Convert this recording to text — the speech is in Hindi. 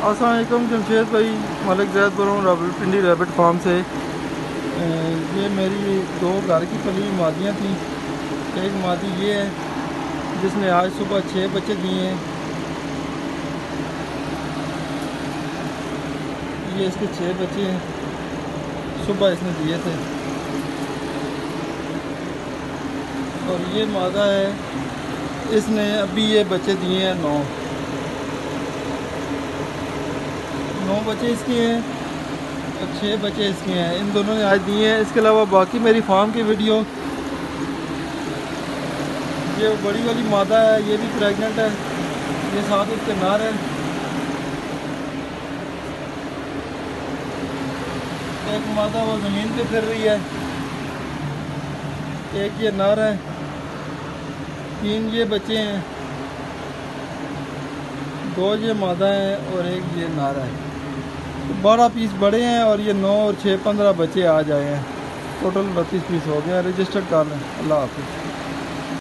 अस्सलाम वालेकुम जमशेद भाई, मलिक ज़ैद बोल रहा हूँ रावलपिंडी रैबिट फार्म से। ये मेरी दो घर की पली मादियाँ थी। एक मादी ये है जिसने आज सुबह 6 बच्चे दिए हैं। ये इसके 6 बच्चे हैं, सुबह इसने दिए थे। और ये मादा है, इसने अभी ये बच्चे दिए हैं 9 बच्चे इसके हैं और 6 बच्चे इसके हैं। इन दोनों ने आज दिए हैं। इसके अलावा बाकी मेरी फार्म की वीडियो, ये बड़ी वाली मादा है, ये भी प्रेग्नेंट है। ये साथ इसके नर है। एक मादा वो ज़मीन पे फिर रही है, एक ये नर है। 3 ये बच्चे हैं, 2 ये मादा है और एक ये नर है। 12 पीस बड़े हैं और ये 9 और 6 15 बच्चे आ जाए हैं। टोटल 32 पीस हो गए हैं। रजिस्टर्ड कर लें। अल्लाह हाफिज़।